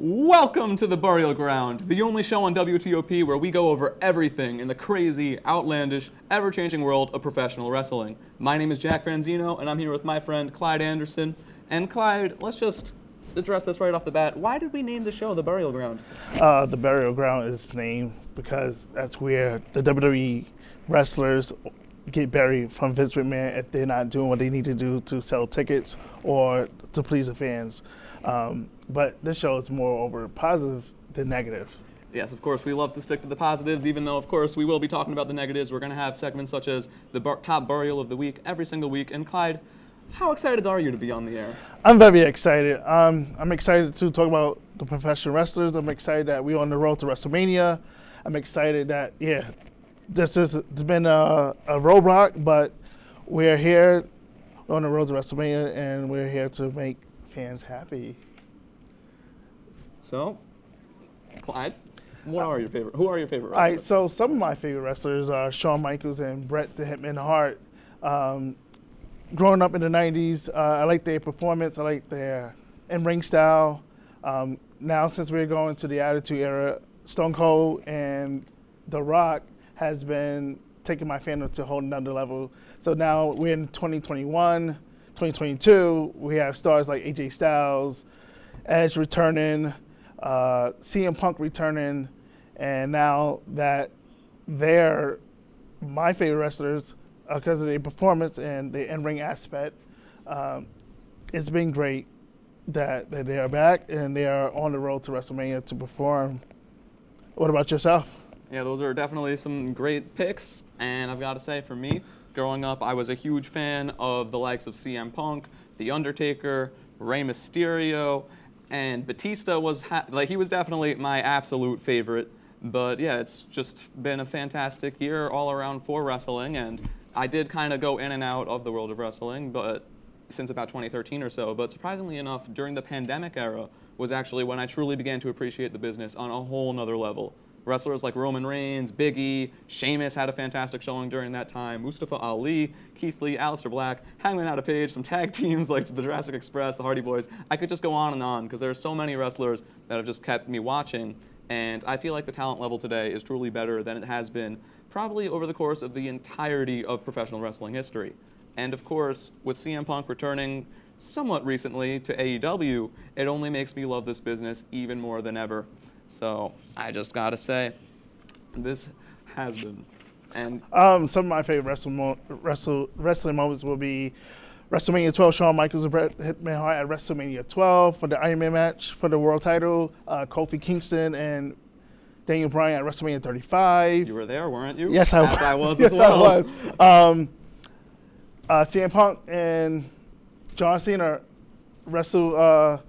Welcome to the Burial Ground, the only show on WTOP where we go over everything in the crazy, outlandish, ever-changing world of professional wrestling. My name is Jack Franzino, and I'm here with my friend Clyde Anderson. And Clyde, let's just address this right off the bat. Why did we name the show the Burial Ground? The Burial Ground is named because that's where the WWE wrestlers get buried from Vince McMahon if they're not doing what they need to do to sell tickets or to please the fans. But this show is more over positive than negative. Yes, of course, we love to stick to the positives, even though, of course, we will be talking about the negatives. We're going to have segments such as the top burial of the week every single week. And Clyde, how excited are you to be on the air? I'm very excited. I'm excited to talk about the professional wrestlers. I'm excited that we're on the road to WrestleMania. I'm excited that, it's been a roadblock, but we're here on the road to WrestleMania, and we're here to make fans happy. So, Clyde, who are your favorite wrestlers? All right, so some of my favorite wrestlers are Shawn Michaels and Bret the Hitman Hart. Growing up in the 90s, I like their performance. I like their in-ring style. Now, since we're going to the Attitude Era, Stone Cold and The Rock has been taking my fandom to a whole nother level. So now we're in 2021, 2022. We have stars like AJ Styles, Edge returning, CM Punk returning, and now that they're my favorite wrestlers because of their performance and the in-ring aspect, it's been great that they are back and they are on the road to WrestleMania to perform. What about yourself? Yeah, those are definitely some great picks, and I've got to say, for me, growing up, I was a huge fan of the likes of CM Punk, The Undertaker, Rey Mysterio, and Batista was he was definitely my absolute favorite. But yeah, it's just been a fantastic year all around for wrestling, and I did kind of go in and out of the world of wrestling, but since about 2013 or so. But surprisingly enough, during the pandemic era was actually when I truly began to appreciate the business on a whole nother level. Wrestlers like Roman Reigns, Big E, Sheamus had a fantastic showing during that time, Mustafa Ali, Keith Lee, Aleister Black, Hangman Adam Page, some tag teams like the Jurassic Express, the Hardy Boys. I could just go on because there are so many wrestlers that have just kept me watching, and I feel like the talent level today is truly better than it has been probably over the course of the entirety of professional wrestling history. And of course, with CM Punk returning somewhat recently to AEW, it only makes me love this business even more than ever. So I just gotta say, this has been. And some of my favorite wrestling moments will be WrestleMania 12, Shawn Michaels and Bret Hitman Hart at WrestleMania 12 for the Iron Man match for the world title, Kofi Kingston and Daniel Bryan at WrestleMania 35. You were there, weren't you? Yes, I was. I was yes, as well. I was. CM Punk and John Cena wrestle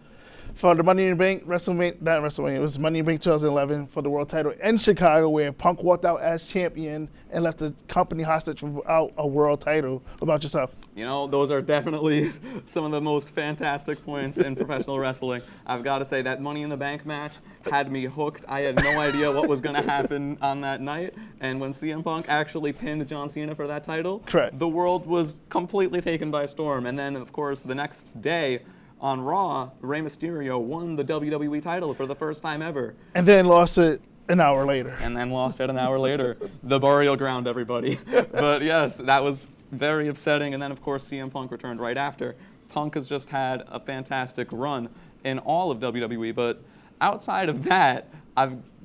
for the Money in the Bank, it was Money in the Bank 2011 for the world title in Chicago, where Punk walked out as champion and left the company hostage without a world title. What about yourself? You know, those are definitely some of the most fantastic points in professional wrestling. I've got to say, that Money in the Bank match had me hooked. I had no idea what was going to happen on that night. And when CM Punk actually pinned John Cena for that title, correct, the world was completely taken by storm. And then, of course, the next day, on Raw, Rey Mysterio won the WWE title for the first time ever. And then lost it an hour later. The Burial Ground, everybody. But yes, that was very upsetting. And then, of course, CM Punk returned right after. Punk has just had a fantastic run in all of WWE. But outside of that,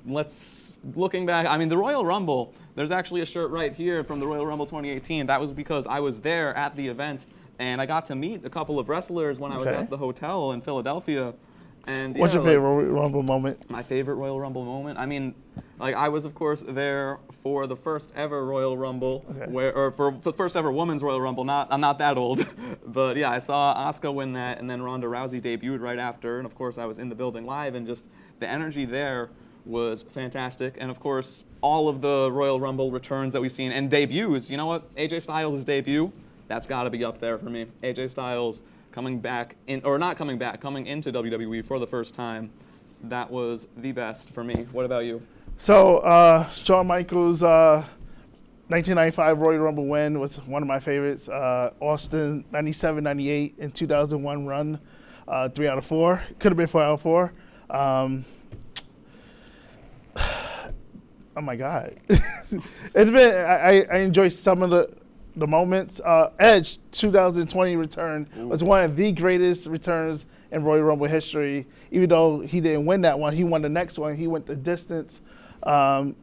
looking back, I mean, the Royal Rumble, there's actually a shirt right here from the Royal Rumble 2018. That was because I was there at the event. And I got to meet a couple of wrestlers when I was at the hotel in Philadelphia. And what's your favorite Royal Rumble moment? My favorite Royal Rumble moment? I mean, I was, of course, there for the first ever Royal Rumble, or for the first ever Women's Royal Rumble. I'm not that old. But yeah, I saw Asuka win that, and then Ronda Rousey debuted right after. And of course, I was in the building live, and just the energy there was fantastic. And of course, all of the Royal Rumble returns that we've seen, and debuts. You know what? AJ Styles' debut, that's got to be up there for me. AJ Styles coming into WWE for the first time. That was the best for me. What about you? So, Shawn Michaels' 1995 Royal Rumble win was one of my favorites. Austin 97, 98, and 2001 run, 3 out of 4. Could have been 4 out of 4. Oh my God. It's been, I enjoy some of the moments. Edge 2020 return was one of the greatest returns in Royal Rumble history. Even though he didn't win that one, he won the next one. He went the distance from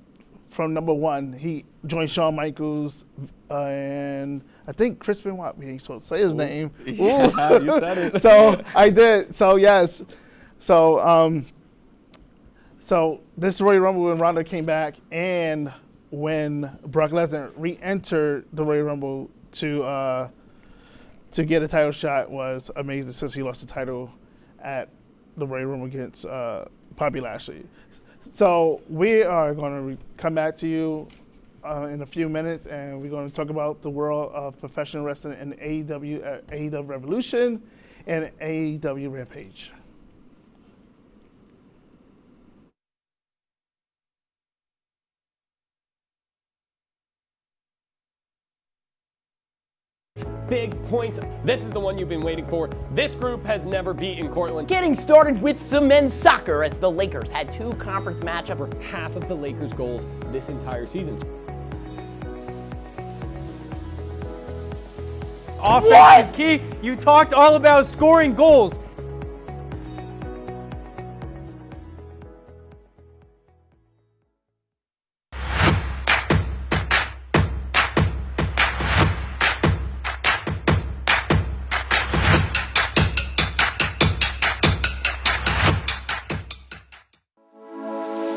number one. He joined Shawn Michaels and I think Chris Benoit. We ain't supposed to say his name. Yeah, you said it. So I did. So yes. So so this Royal Rumble when Ronda came back and when Brock Lesnar re-entered the Royal Rumble to get a title shot was amazing since he lost the title at the Royal Rumble against Bobby Lashley. So we are going to come back to you in a few minutes, and we're going to talk about the world of professional wrestling and AEW Revolution and AEW Rampage. Big points. This is the one you've been waiting for. This group has never beaten Cortland. Getting started with some men's soccer as the Lakers had 2 conference matchups for Half of the Lakers' goals this entire season. Offense is key. You talked all about scoring goals.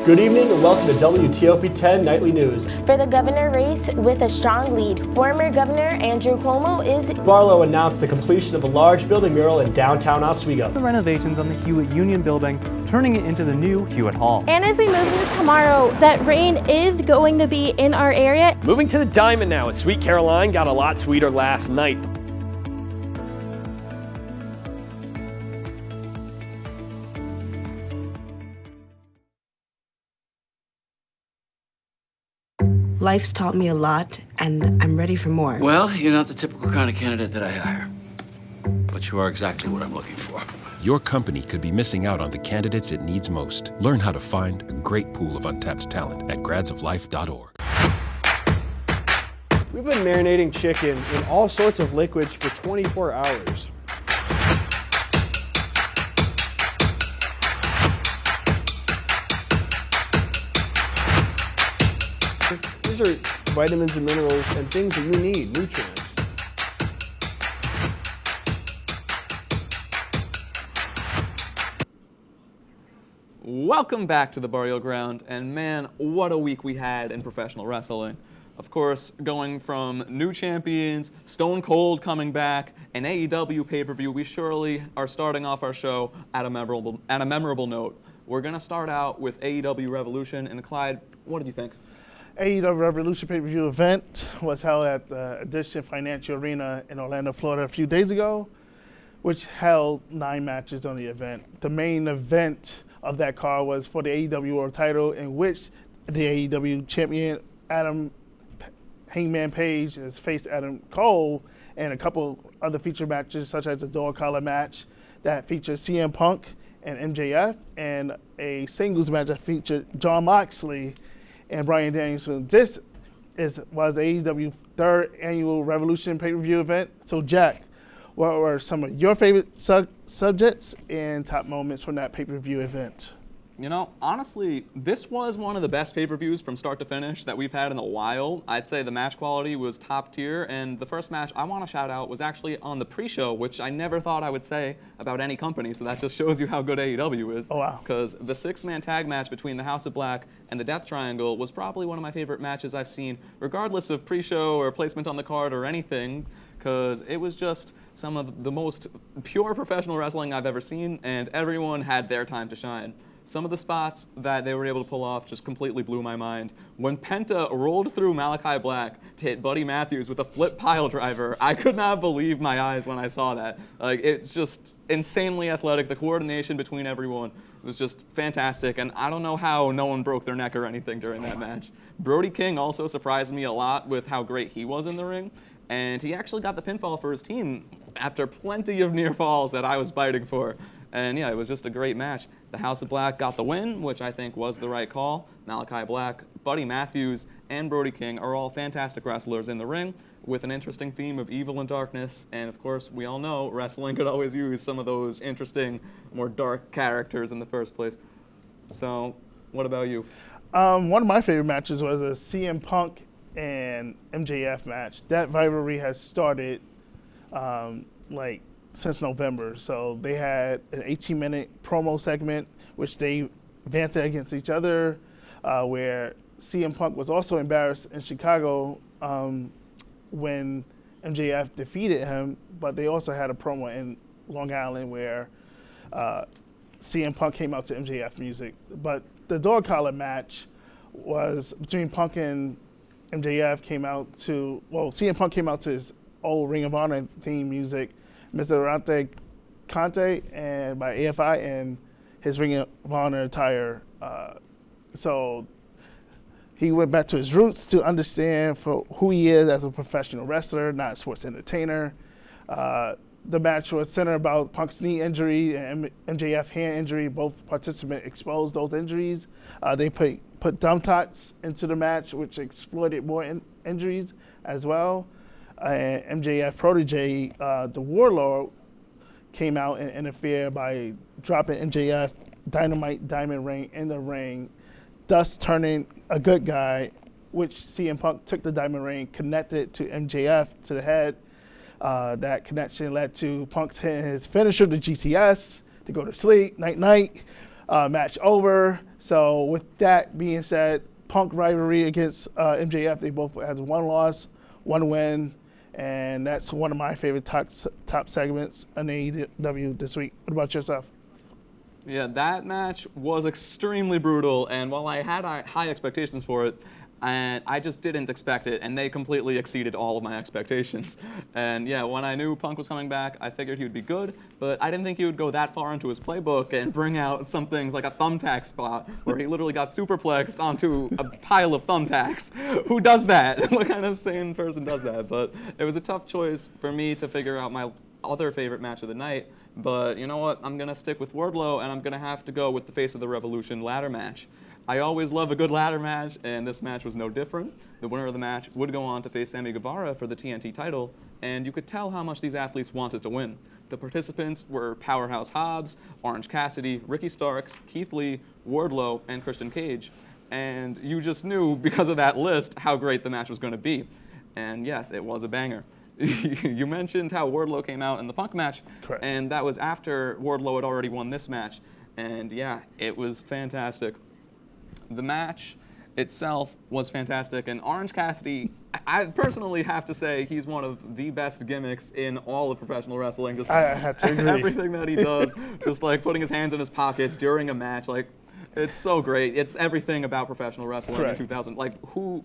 Good evening and welcome to WTOP 10 Nightly News. For the governor race with a strong lead, former Governor Andrew Cuomo is... Barlow announced the completion of a large building mural in downtown Oswego. The renovations on the Hewitt Union Building, turning it into the new Hewitt Hall. And as we move into tomorrow, that rain is going to be in our area. Moving to the Diamond now, as Sweet Caroline got a lot sweeter last night. Life's taught me a lot, and I'm ready for more. Well, you're not the typical kind of candidate that I hire. But you are exactly what I'm looking for. Your company could be missing out on the candidates it needs most. Learn how to find a great pool of untapped talent at gradsoflife.org. We've been marinating chicken in all sorts of liquids for 24 hours. These are vitamins and minerals and things that you need, nutrients. Welcome back to the Burial Ground, and man, what a week we had in professional wrestling. Of course, going from new champions, Stone Cold coming back, and AEW pay-per-view, we surely are starting off our show at a memorable note. We're going to start out with AEW Revolution, and Clyde, what did you think? AEW Revolution pay-per-view event was held at the Edition Financial Arena in Orlando, Florida a few days ago, which held 9 matches on the event. The main event of that card was for the AEW World title, in which the AEW champion Adam Hangman Page has faced Adam Cole, and a couple other feature matches such as the door collar match that featured CM Punk and MJF, and a singles match that featured Jon Moxley and Bryan Danielson. This was AEW's 3rd annual Revolution pay-per-view event. So Jack, what were some of your favorite subjects and top moments from that pay-per-view event? You know, honestly, this was one of the best pay-per-views from start to finish that we've had in a while. I'd say the match quality was top tier, and the first match I want to shout out was actually on the pre-show, which I never thought I would say about any company, so that just shows you how good AEW is. Oh, wow. Because the 6-man tag match between the House of Black and the Death Triangle was probably one of my favorite matches I've seen, regardless of pre-show or placement on the card or anything, because it was just some of the most pure professional wrestling I've ever seen, and everyone had their time to shine. Some of the spots that they were able to pull off just completely blew my mind. When Penta rolled through Malachi Black to hit Buddy Matthews with a flip pile driver, I could not believe my eyes when I saw that. Like, it's just insanely athletic. The coordination between everyone was just fantastic, and I don't know how no one broke their neck or anything during that match. Brody King also surprised me a lot with how great he was in the ring, and he actually got the pinfall for his team after plenty of near falls that I was fighting for. And yeah, it was just a great match. The House of Black got the win, which I think was the right call. Malachi Black, Buddy Matthews, and Brody King are all fantastic wrestlers in the ring with an interesting theme of evil and darkness. And of course, we all know wrestling could always use some of those interesting, more dark characters in the first place. So, what about you? One of my favorite matches was a CM Punk and MJF match. That rivalry has started since November. So they had an 18-minute promo segment, which they vented against each other, where CM Punk was also embarrassed in Chicago when MJF defeated him, but they also had a promo in Long Island where CM Punk came out to MJF music. But the dog collar match was between Punk and MJF. CM Punk came out to his old Ring of Honor theme music, Mr. Durante Conte, and by AFI, and his Ring of Honor attire. So he went back to his roots to understand for who he is as a professional wrestler, not a sports entertainer. The match was centered about Punk's knee injury and MJF hand injury. Both participants exposed those injuries. They put thumbtacks into the match, which exploited more injuries as well. And MJF protege, the Warlord, came out and interfered by dropping MJF dynamite diamond ring in the ring, thus turning a good guy, which CM Punk took the diamond ring, connected to MJF to the head. That connection led to Punk's hitting his finisher, the GTS, to go to sleep, night-night, match over. So with that being said, Punk rivalry against MJF, they both had one loss, one win, and that's one of my favorite top segments in AEW this week. What about yourself? Yeah, that match was extremely brutal, and while I had high expectations for it, and I just didn't expect it, and they completely exceeded all of my expectations. And yeah, when I knew Punk was coming back, I figured he would be good, but I didn't think he would go that far into his playbook and bring out some things like a thumbtack spot where he literally got superplexed onto a pile of thumbtacks. Who does that? What kind of sane person does that? But it was a tough choice for me to figure out my other favorite match of the night. But you know what? I'm going to stick with Wardlow, and I'm going to have to go with the Face of the Revolution ladder match. I always love a good ladder match, and this match was no different. The winner of the match would go on to face Sammy Guevara for the TNT title, and you could tell how much these athletes wanted to win. The participants were Powerhouse Hobbs, Orange Cassidy, Ricky Starks, Keith Lee, Wardlow, and Christian Cage. And you just knew, because of that list, how great the match was going to be. And yes, it was a banger. You mentioned how Wardlow came out in the Punk match, correct, and that was after Wardlow had already won this match. And yeah, it was fantastic. The match itself was fantastic, and Orange Cassidy, I personally have to say he's one of the best gimmicks in all of professional wrestling. Just I have to agree. Everything that he does, just like putting his hands in his pockets during a match, like it's so great. It's everything about professional wrestling correct, in 2000. Like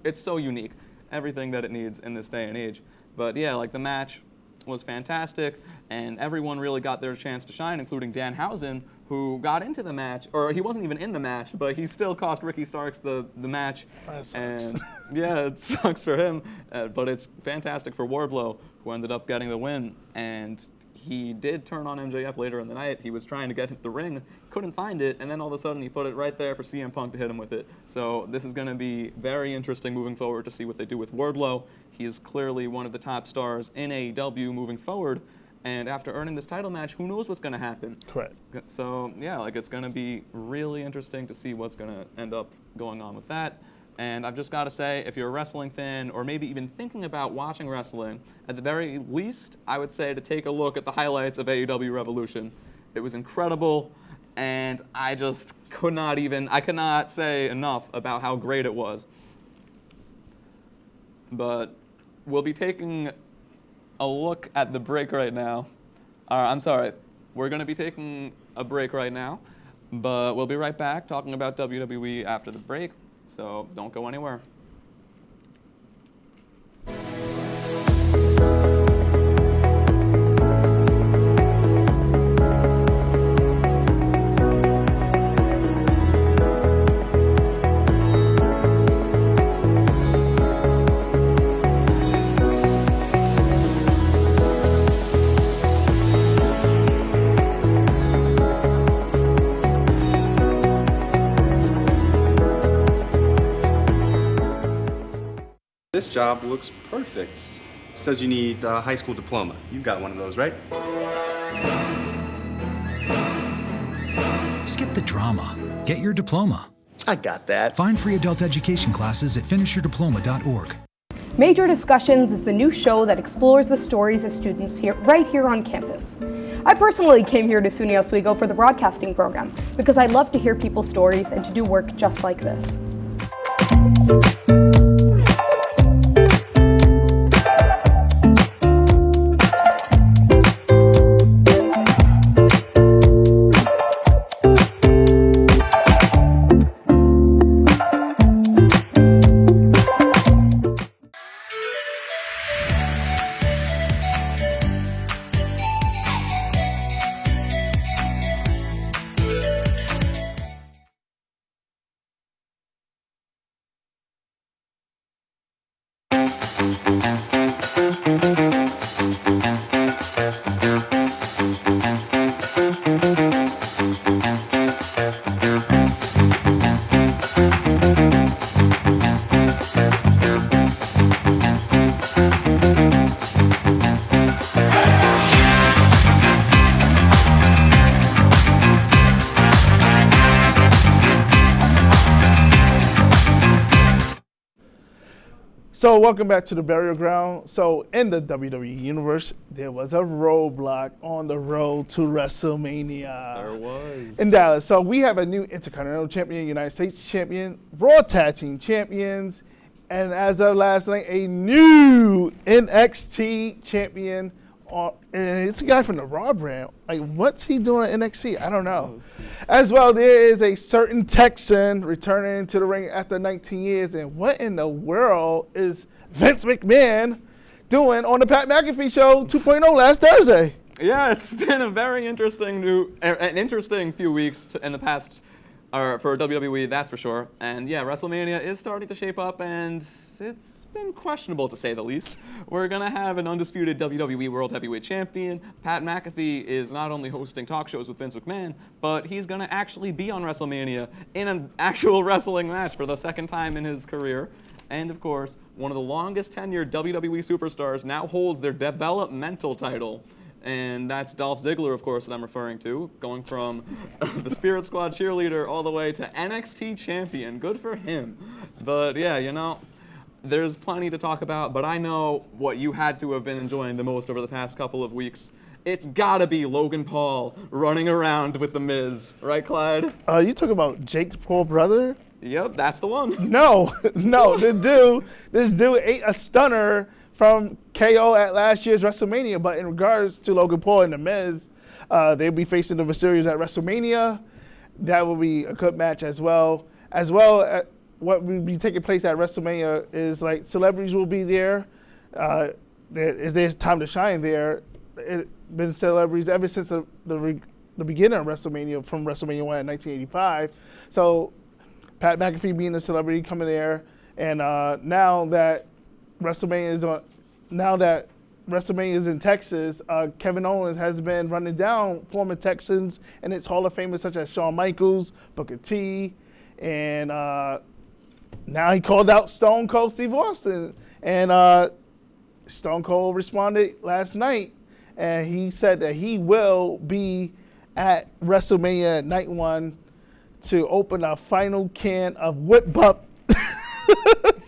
it's so unique, everything that it needs in this day and age. But yeah, like the match was fantastic, and everyone really got their chance to shine, including Danhausen, who got into the match, or he wasn't even in the match, but he still cost Ricky Starks the match. That sucks. And yeah, it sucks for him, but it's fantastic for Wardlow, who ended up getting the win. And he did turn on MJF later in the night. He was trying to get the ring, couldn't find it, and then all of a sudden he put it right there for CM Punk to hit him with it. So this is going to be very interesting moving forward to see what they do with Wardlow. He is clearly one of the top stars in AEW moving forward, and after earning this title match, who knows what's going to happen? Correct. So yeah, like it's going to be really interesting to see what's going to end up going on with that. And I've just got to say, if you're a wrestling fan or maybe even thinking about watching wrestling, at the very least, I would say to take a look at the highlights of AEW Revolution. It was incredible, and I just could not say enough about how great it was. But we'll be taking a look at the break right now. I'm sorry, we're going to be taking a break right now, but we'll be right back talking about WWE after the break. So don't go anywhere. job looks perfect. It says you need a high school diploma. You got one of those, right? Skip the drama. Get your diploma. I got that. Find free adult education classes at finishyourdiploma.org. Major Discussions is the new show that explores the stories of students right here on campus. I personally came here to SUNY Oswego for the broadcasting program because I love to hear people's stories and to do work just like this. So welcome back to the Burial Ground. So in the WWE Universe, there was a roadblock on the road to WrestleMania. There was. In Dallas. So we have a new Intercontinental Champion, United States Champion, Raw Tag Team Champions, and as of last night, a new NXT Champion. And it's a guy from the Raw brand. Like, what's he doing at NXT? I don't know. As well, there is a certain Texan returning to the ring after 19 years. And what in the world is Vince McMahon doing on the Pat McAfee Show 2.0 last Thursday? Yeah, it's been a very interesting few weeks in the past for WWE, that's for sure. And yeah, WrestleMania is starting to shape up, and it's been questionable to say the least. We're gonna have an undisputed WWE World Heavyweight Champion. Pat McAfee is not only hosting talk shows with Vince McMahon, but he's gonna actually be on WrestleMania in an actual wrestling match for the second time in his career. And of course, one of the longest tenured WWE superstars now holds their developmental title. And that's Dolph Ziggler, of course, that I'm referring to, going from the Spirit Squad cheerleader all the way to NXT champion. Good for him. But yeah, you know, there's plenty to talk about, but I know what you had to have been enjoying the most over the past couple of weeks. It's gotta be Logan Paul running around with The Miz. Right, Clyde? You talking about Jake's poor brother? Yep, that's the one. No, this dude ate a stunner from KO at last year's WrestleMania. But in regards to Logan Paul and The Miz, they'll be facing the Mysterios at WrestleMania. That will be a good match as well. What will be taking place at WrestleMania is like celebrities will be there. Is there time to shine there? It's been celebrities ever since the beginning of WrestleMania, from WrestleMania 1 in 1985. So Pat McAfee being a celebrity coming there, and now that WrestleMania is in Texas, Kevin Owens has been running down former Texans and its Hall of Famers such as Shawn Michaels, Booker T, and now he called out Stone Cold Steve Austin. And Stone Cold responded last night, and he said that he will be at WrestleMania Night 1 to open a final can of Whip Up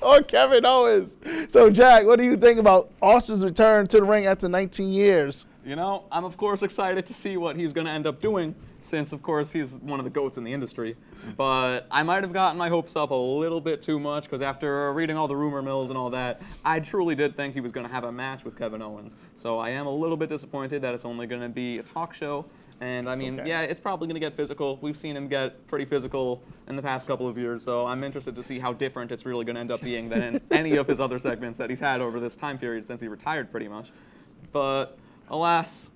on Kevin Owens. So, Jack, what do you think about Austin's return to the ring after 19 years? You know, I'm of course excited to see what he's going to end up doing, since of course he's one of the GOATs in the industry. But I might have gotten my hopes up a little bit too much, because after reading all the rumor mills and all that, I truly did think he was going to have a match with Kevin Owens. So I am a little bit disappointed that it's only going to be a talk show. And I mean, yeah, it's probably going to get physical. We've seen him get pretty physical in the past couple of years, so I'm interested to see how different it's really going to end up being than in any of his other segments that he's had over this time period since he retired pretty much. But alas,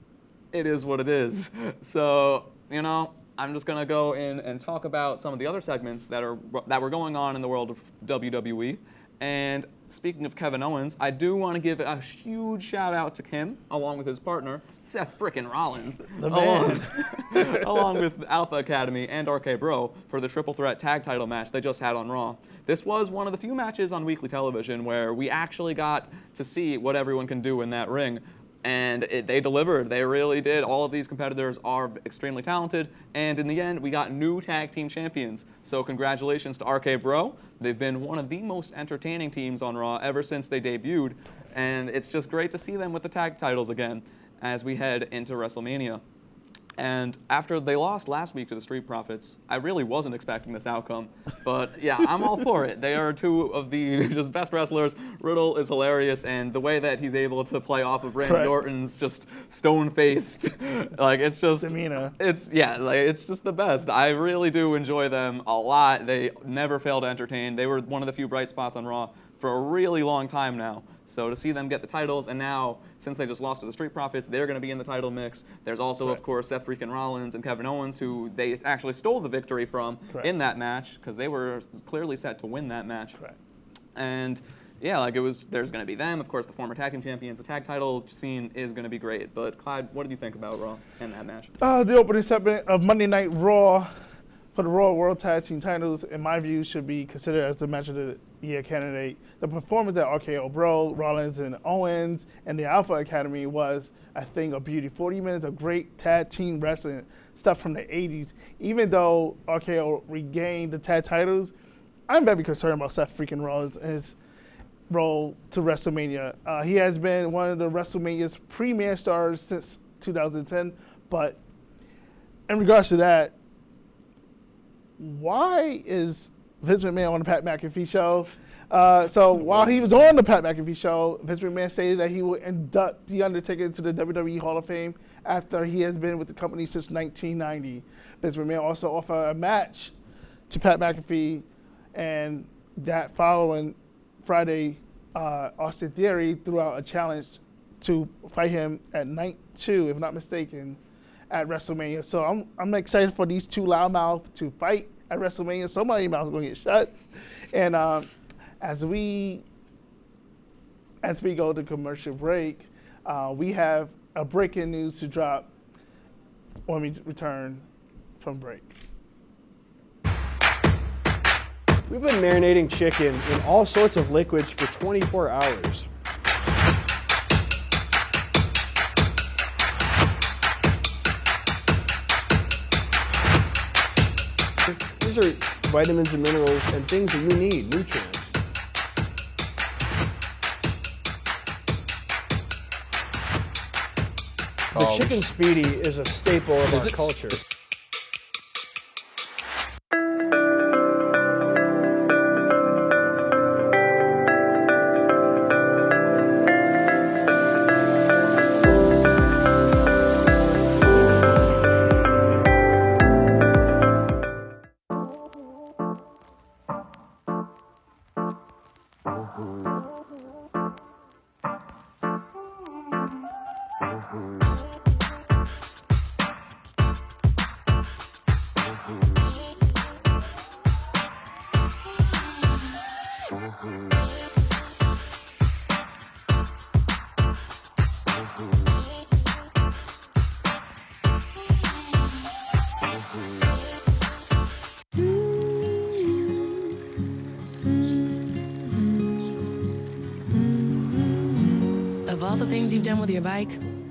it is what it is. So, you know, I'm just going to go in and talk about some of the other segments that were going on in the world of WWE. And speaking of Kevin Owens, I do want to give a huge shout out to him, along with his partner, Seth frickin' Rollins, The man. along with Alpha Academy and RK Bro for the Triple Threat Tag Title match they just had on Raw. This was one of the few matches on weekly television where we actually got to see what everyone can do in that ring. And they delivered. They really did. All of these competitors are extremely talented. And in the end, we got new tag team champions. So congratulations to RK Bro. They've been one of the most entertaining teams on Raw ever since they debuted. And it's just great to see them with the tag titles again as we head into WrestleMania. And after they lost last week to the Street Profits, I really wasn't expecting this outcome. But yeah, I'm all for it. They are two of the just best wrestlers. Riddle is hilarious, and the way that he's able to play off of Randy Orton's just stone-faced, like it's just demeanor. It's it's just the best. I really do enjoy them a lot. They never fail to entertain. They were one of the few bright spots on Raw for a really long time now. So to see them get the titles, and now, since they just lost to the Street Profits, they're going to be in the title mix. There's also, of course, Seth freaking Rollins and Kevin Owens, who they actually stole the victory from in that match, because they were clearly set to win that match. And yeah, like there's going to be them, of course, the former tag team champions. The tag title scene is going to be great. But Clyde, what did you think about Raw and that match? The opening segment of Monday Night Raw for the Raw World Tag Team titles, in my view, should be considered as the match of the year candidate. The performance at RKO Bro, Rollins, and Owens, and the Alpha Academy was a thing of beauty. 40 minutes of great tag team wrestling, stuff from the 80s. Even though RKO regained the tag titles, I'm very concerned about Seth freaking Rollins and his role to WrestleMania. He has been one of the WrestleMania's premier stars since 2010, but in regards to that, why is Vince McMahon on the Pat McAfee show? So while he was on the Pat McAfee show, Vince McMahon stated that he would induct The Undertaker into the WWE Hall of Fame after he has been with the company since 1990. Vince McMahon also offered a match to Pat McAfee, and that following Friday, Austin Theory threw out a challenge to fight him at night 2, if not mistaken, at WrestleMania. So I'm excited for these two loudmouths to fight at WrestleMania. Somebody's mouth's gonna get shut. And as we go to commercial break, we have a breaking news to drop when we return from break. We've been marinating chicken in all sorts of liquids for 24 hours. These are vitamins and minerals and things that you need, nutrients. The chicken speedy is a staple of our culture. Of all the things you've done with your bike,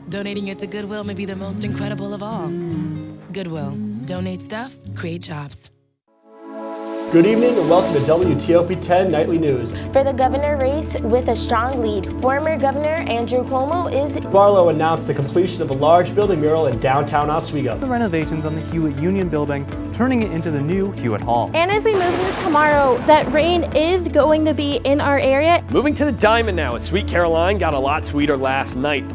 donating it to Goodwill may be the most incredible of all. Goodwill. Donate stuff, create jobs. Good evening and welcome to WTOP 10 Nightly News. For the governor race with a strong lead, former Governor Andrew Cuomo is... Barlow announced the completion of a large building mural in downtown Oswego. The renovations on the Hewitt Union Building, turning it into the new Hewitt Hall. And as we move into tomorrow, that rain is going to be in our area. Moving to the Diamond now, as Sweet Caroline got a lot sweeter last night.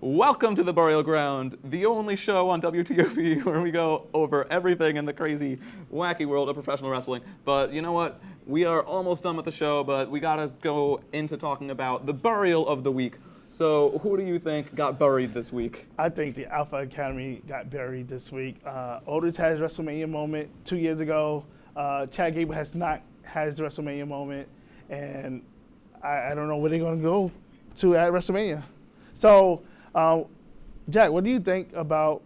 Welcome to the Burial Ground, the only show on WTOP where we go over everything in the crazy, wacky world of professional wrestling. But you know what? we are almost done with the show, but we got to go into talking about the burial of the week. So who do you think got buried this week? I think the Alpha Academy got buried this week. Otis has WrestleMania moment 2 years ago. Chad Gable has not had his WrestleMania moment, and I don't know where they're going to go to at WrestleMania. So, Jack, what do you think about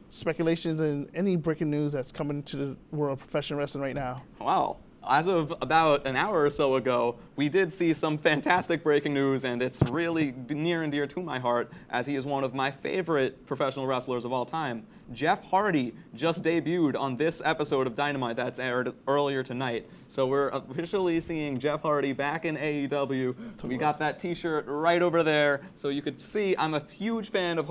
speculations and any breaking news that's coming to the world of professional wrestling right now? Wow. As of about an hour or so ago, we did see some fantastic breaking news, and it's really near and dear to my heart, as he is one of my favorite professional wrestlers of all time. Jeff Hardy just debuted on this episode of Dynamite that's aired earlier tonight. So we're officially seeing Jeff Hardy back in AEW. We got that t-shirt right over there, so you could see I'm a huge fan of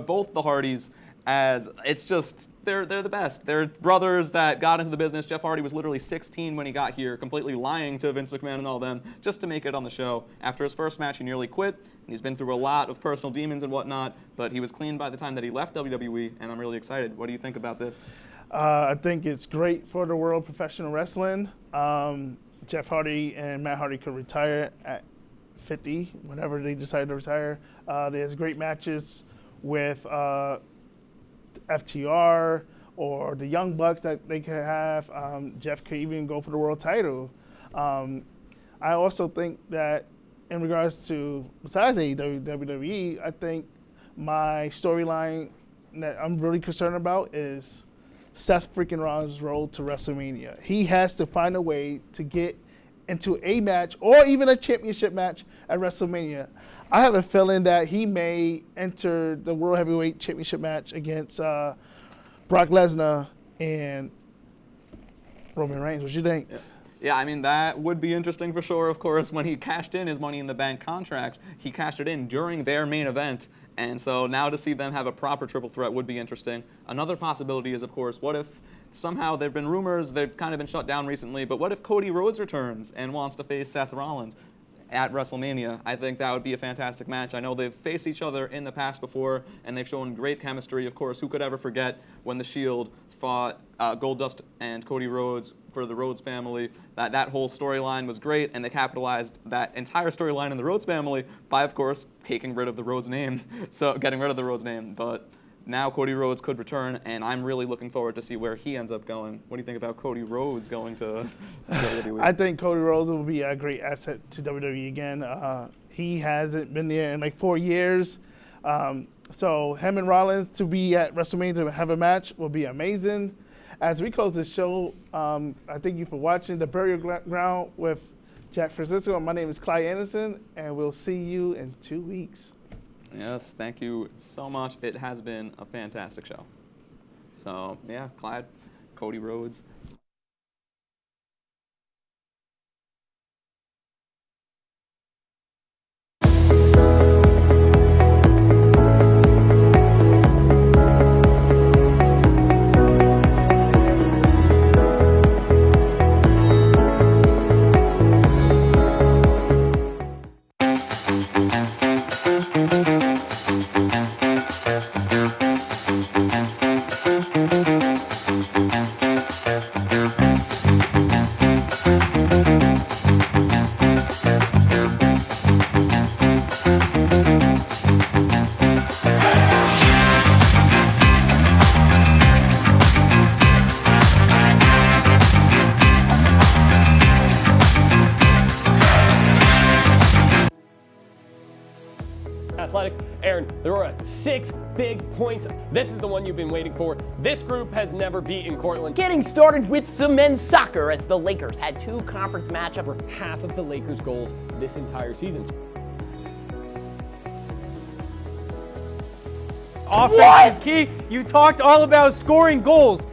both the Hardys, as it's just, they're the best. They're brothers that got into the business. Jeff Hardy was literally 16 when he got here, completely lying to Vince McMahon and all them just to make it on the show. After his first match, he nearly quit, and he's been through a lot of personal demons and whatnot, but he was clean by the time that he left WWE, and I'm really excited. What do you think about this? I think it's great for the world of professional wrestling. Jeff Hardy and Matt Hardy could retire at 50, whenever they decide to retire. There's great matches with FTR or the Young Bucks that they could have. Jeff could even go for the world title. I also think that in regards to, besides AEW, WWE, I think my storyline that I'm really concerned about is Seth freaking Rollins' road to WrestleMania. He has to find a way to get into a match or even a championship match at WrestleMania. I have a feeling that he may enter the World Heavyweight Championship match against Brock Lesnar and Roman Reigns. What do you think? Yeah, I mean, that would be interesting for sure, of course. When he cashed in his Money in the Bank contract, he cashed it in during their main event. And so now to see them have a proper triple threat would be interesting. Another possibility is, of course, what if somehow there have been rumors, they've kind of been shut down recently, but what if Cody Rhodes returns and wants to face Seth Rollins at WrestleMania? I think that would be a fantastic match. I know they've faced each other in the past before, and they've shown great chemistry. Of course, who could ever forget when The Shield fought Goldust and Cody Rhodes for the Rhodes family? That whole storyline was great, and they capitalized that entire storyline in the Rhodes family by, of course, taking rid of the Rhodes name, so getting rid of the Rhodes name. But now Cody Rhodes could return, and I'm really looking forward to see where he ends up going. What do you think about Cody Rhodes going to WWE? I think Cody Rhodes will be a great asset to WWE again. He hasn't been there in like 4 years. So him and Rollins to be at WrestleMania to have a match will be amazing. As we close this show, I thank you for watching The Burial Ground with Jack Franzino. My name is Clyde Anderson, and we'll see you in 2 weeks. Yes, thank you so much. It has been a fantastic show. So, yeah, Clyde, Cody Rhodes. Athletics. Aaron, there are 6 big points. This is the one you've been waiting for. This group has never beaten Cortland. Getting started with some men's soccer as the Lakers had 2 conference matchups. For half of the Lakers' goals this entire season. Offense is key. You talked all about scoring goals.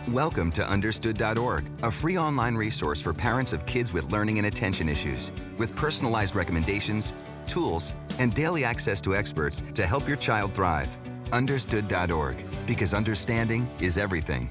Welcome to Understood.org, a free online resource for parents of kids with learning and attention issues, with personalized recommendations, tools, and daily access to experts to help your child thrive. Understood.org, because understanding is everything.